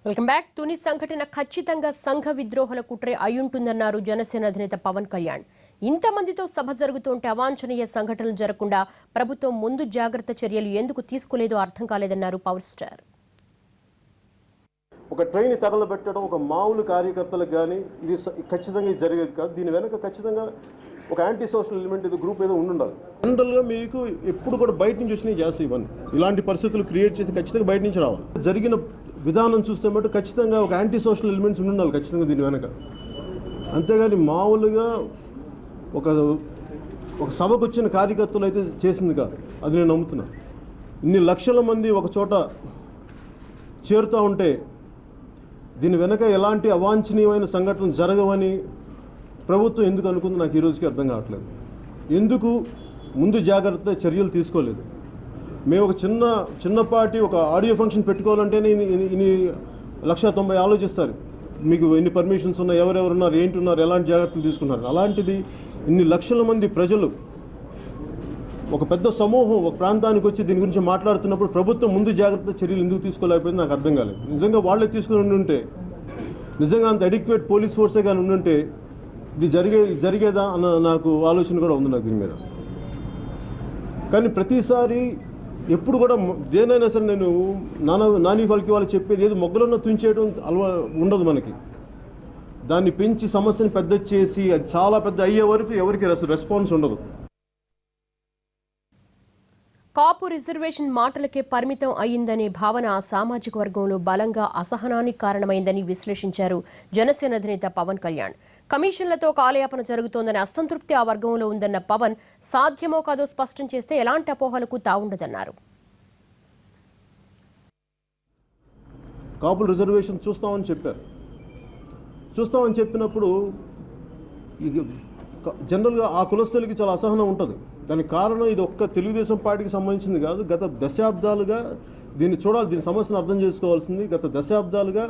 Welcome back. Tuni సంఘటన ఖచ్చితంగా సంఘ విద్రోహుల కుట్రే అయ్యుంటుందన్నారు జనసేన అధినేత పవన్ కళ్యాణ్. ఇంతమందితో సభ జరుగుతుంటే అవాంఛనీయ సంఘటనలు జరగకుండా ప్రభుత్వం ముందు జాగ్రత్త చర్యలు ఎందుకు తీసుకోలేదో అర్థం కాలేదన్నారు పవర్ స్టార్. ఒక ట్రైన్ తగలబెట్టడం ఒక మామూలు కార్యకర్తలకు కానీ ఇది ఖచ్చితంగా జరిగేది కాదు. దీని వెనక ఖచ్చితంగా ఒక యాంటీ సోషల్ ఎలిమెంట్ ఇది గ్రూప్ ఏదో ఉండాలి. జనరల్గా మీకు ఎప్పుడు కూడా బయట నుంచి వచ్చినాయి చేస్తాయి. ఇవన్నీ ఇలాంటి పరిస్థితులు క్రియేట్ చేసి ఖచ్చితంగా బయట నుంచి రావాలి. జరిగిన విధానం చూస్తే మటు ఖచ్చితంగా ఒక యాంటీ సోషల్ ఎలిమెంట్స్ ఉండాలి ఖచ్చితంగా దీని వెనక. అంతేగాని మామూలుగా ఒక సభకు వచ్చిన కార్యకర్తలు అయితే చేసింది కాదు. అది నేను నమ్ముతున్నా. ఇన్ని లక్షల మంది ఒక చోట చేరుతూ ఉంటే దీని వెనక ఎలాంటి అవాంఛనీయమైన సంఘటనలు జరగవని ప్రభుత్వం ఎందుకు అనుకుంది నాకు ఈ రోజుకి అర్థం కావట్లేదు. ఎందుకు ముందు జాగ్రత్త చర్యలు తీసుకోలేదు? మేము ఒక చిన్నపాటి ఒక ఆడియో ఫంక్షన్ పెట్టుకోవాలంటేనే ఇన్ని 190 ఆలోచిస్తారు. మీకు ఎన్ని పర్మిషన్స్ ఉన్నాయి, ఎవరెవరున్నారు, ఏంటి ఉన్నారు, ఎలాంటి జాగ్రత్తలు తీసుకున్నారు. అలాంటిది ఇన్ని లక్షల మంది ప్రజలు ఒక పెద్ద సమూహం ఒక ప్రాంతానికి వచ్చి దీని గురించి మాట్లాడుతున్నప్పుడు ప్రభుత్వం ముందు జాగ్రత్త చర్యలు ఎందుకు తీసుకోలేకపోయింది నాకు అర్థం కాలేదు. నిజంగా వాళ్ళే తీసుకుని ఉంటే, నిజంగా అంత అడిక్వేట్ పోలీస్ ఫోర్సే కానీ ఉండుంటే ఇది జరిగేదా అన్న నాకు ఆలోచన కూడా ఉంది నాకు దీని మీద. కానీ ప్రతిసారి ఎప్పుడు కూడా దేనైనా సరే నేను నాని వాళ్ళకి వాళ్ళు చెప్పేది ఏదో మొగ్గలన్న తుంచేయడం ఉండదు మనకి. దాన్ని పెంచి సమస్యని పెద్ద చేసి అది చాలా పెద్ద అయ్యే వరకు ఎవరికి రెస్పాన్స్ ఉండదు. కాపు రిజర్వేషన్ మాటలకే పరిమితం అయ్యిందనే భావన ఆ సామాజిక వర్గంలో బలంగా అసహనానికి కారణమైందని విశ్లేషించారు జనసేన అధినేత పవన్ కళ్యాణ్. కమిషన్లతో కాలయాపన జరుగుతోందనే అసంతృప్తి ఆ వర్గంలో ఉందన్న పవన్ సాధ్యమో కాదో స్పష్టం చేస్తే ఎలాంటి అపోహలకు తావుండదన్నారు. కాపుల రిజర్వేషన్ చూస్తామని చెప్పారు. చూస్తామని చెప్పినప్పుడు జనరల్గా ఆ కులస్తులకి చాలా అసహనం ఉంటుంది. దానికి కారణం ఇది ఒక్క తెలుగుదేశం పార్టీకి సంబంధించింది కాదు. గత దశాబ్దాలుగా దీన్ని చూడాలి, దీని సమస్యను అర్థం చేసుకోవాల్సింది. గత దశాబ్దాలుగా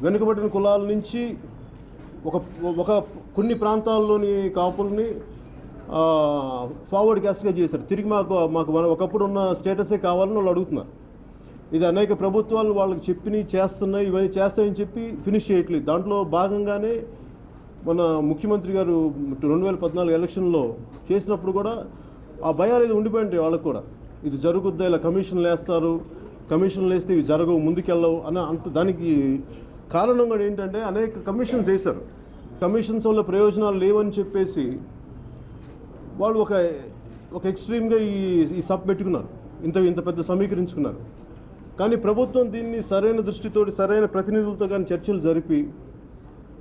వెనుకబడిన కులాల నుంచి ఒక కొన్ని ప్రాంతాల్లోని కాపుల్ని ఫార్వర్డ్ క్యాస్ట్గా చేశారు. తిరిగి మాకు ఒకప్పుడు ఉన్న స్టేటసే కావాలని వాళ్ళు అడుగుతున్నారు. ఇది అనేక ప్రభుత్వాలు వాళ్ళకి చెప్పినవి చేస్తున్నాయి, ఇవన్నీ చేస్తాయని చెప్పి ఫినిష్ చేయట్లేదు. దాంట్లో భాగంగానే మన ముఖ్యమంత్రి గారు 2014 ఎలక్షన్లో చేసినప్పుడు కూడా ఆ భయాలు ఇది ఉండిపోయింటాయి వాళ్ళకు కూడా. ఇది జరుగుద్దా, ఇలా కమిషన్లు వేస్తారు, కమిషన్లు వేస్తే ఇవి జరగవు, ముందుకెళ్ళవు అని దానికి కారణం కూడా ఏంటంటే అనేక కమిషన్స్ వేశారు. కమిషన్స్ వల్ల ప్రయోజనాలు లేవని చెప్పేసి వాళ్ళు ఒక ఎక్స్ట్రీమ్గా ఈ సబ్ పెట్టుకున్నారు, ఇంత పెద్ద సమీకరించుకున్నారు. కానీ ప్రభుత్వం దీన్ని సరైన దృష్టితోటి సరైన ప్రతినిధులతో కానీ చర్చలు జరిపి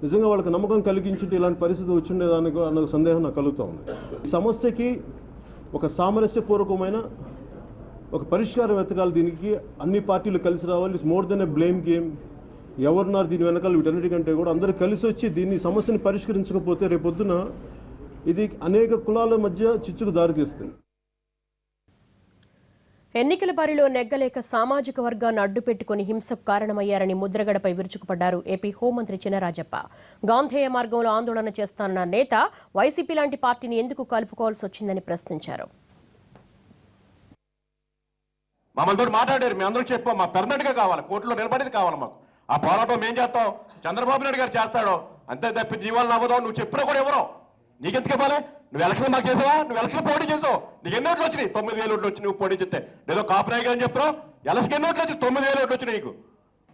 నిజంగా వాళ్ళకి నమ్మకం కలిగించుంటే ఇలాంటి పరిస్థితి వచ్చిండేదానికి అన్న సందేహం నాకు కలుగుతూ ఉంది. ఈ సమస్యకి ఒక సామరస్యపూర్వకమైన ఒక పరిష్కారం వెతకాలి. దీనికి అన్ని పార్టీలు కలిసి రావాలి. It's more than a blame game. ఎవరున్నారు దీని వెనకాల వీటన్నిటికంటే కూడా అందరూ కలిసి వచ్చి దీన్ని సమస్యని పరిష్కరించకపోతే రేపొద్దున ఇది అనేక కులాల మధ్య చిచ్చుకు దారితీస్తుంది. ఎన్నికల బరిలో నెగ్గలేక సామాజిక వర్గాన్ని అడ్డుపెట్టుకుని హింసకు కారణమయ్యారని ముద్రగడపై విరుచుకుపడ్డారు ఏపీ హోంమంత్రి చినరాజప్ప. గాంధేయ మార్గంలో ఆందోళన చేస్తానన్న నేత వైసీపీ లాంటి పార్టీని ఎందుకు కలుపుకోవాల్సి వచ్చిందని ప్రశ్నించారు. మమ్మల్ని మాట్లాడారు, మేము అందరూ చెప్పాం, మా పెర్మనెంట్గా కావాలి, కోర్టులో నిలబడేది కావాలి మాకు. ఆ పోరాటం ఏం చేస్తాం, చంద్రబాబు నాయుడు గారు చేస్తాడో అంతే తప్పి జీవాలు నవ్వదావు. నువ్వు చెప్పినా కూడా ఎవరో నీకెందుకు ఇవ్వాలి? నువ్వు ఎలక్షన్ మాకు చేసావా? నువ్వు ఎలక్షన్ పోటీ చేసావు, నీకు ఎన్ని ఓట్లు వచ్చినాయి? 9,000 ఓట్లు వచ్చి నువ్వు పోటీ చేస్తే ఏదో కాపునాయకులు అని చెప్తావు. ఎలక్షన్ ఎన్ని ఓట్లు వచ్చి 9,000 ఓట్లు వచ్చినాయి నీకు.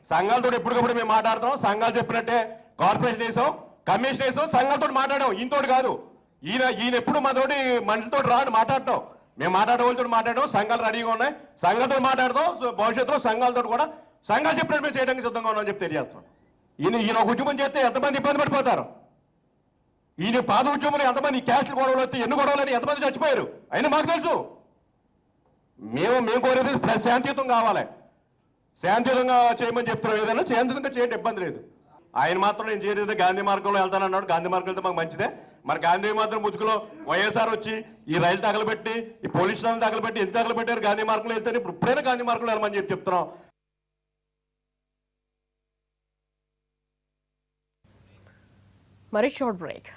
సంఘాలతో ఎప్పటికప్పుడు మేము మాట్లాడతాం, సంఘాలు చెప్పినట్టే కార్పొరేషన్ వేసాం, కమిషన్ వేసాం, సంఘాలతో మాట్లాడాం. ఈయనతోటి కాదు, ఈయన ఎప్పుడు మాతోటి మనుషులతో రాని మాట్లాడతాం. మేము మాట్లాడేవాళ్ళతో మాట్లాడడం, సంఘాలు రెడీగా ఉన్నాయి, సంఘాలతో మాట్లాడదాం. భవిష్యత్తులో సంఘాలతో కూడా సంఘాలు చెప్పినట్టు మేము చేయడానికి సిద్ధంగా ఉన్నామని చెప్పి తెలియజేస్తాం. ఈయన ఒక ఉద్యమం చేస్తే ఎంతమంది ఇబ్బంది పడిపోతారు. ఈయన పాద ఉద్యమంలో ఎంతమంది క్యాస్ట్లు గొడవలు వస్తే ఎన్ని గొడవలని ఎంతమంది చచ్చిపోయారు అయినా మాకు తెలుసు. మేము కోరేది శాంతియుతం కావాలి, శాంతియుతంగా చేయమని చెప్తున్నాం. ఏదైనా శాంతియుతంగా చేయండి, ఇబ్బంది లేదు. ఆయన మాత్రం నేను చేరేది గాంధీ మార్గంలో వెళ్తానన్నాడు. గాంధీ మార్గం వెళ్తే మాకు మంచిదే. మరి గాంధీ మాత్రం ముసుగులో వైఎస్ఆర్ వచ్చి ఈ రైలు తగలబెట్టి ఈ పోలీస్ స్టేషన్ తగలబెట్టి ఎంత తగలబెట్టారు గాంధీ మార్గంలో వెళ్తే ఇప్పుడైనా గాంధీ మార్గంలో వెళ్ళమని చెప్పి చెప్తున్నాం. మరి షార్ట్ బ్రేక్.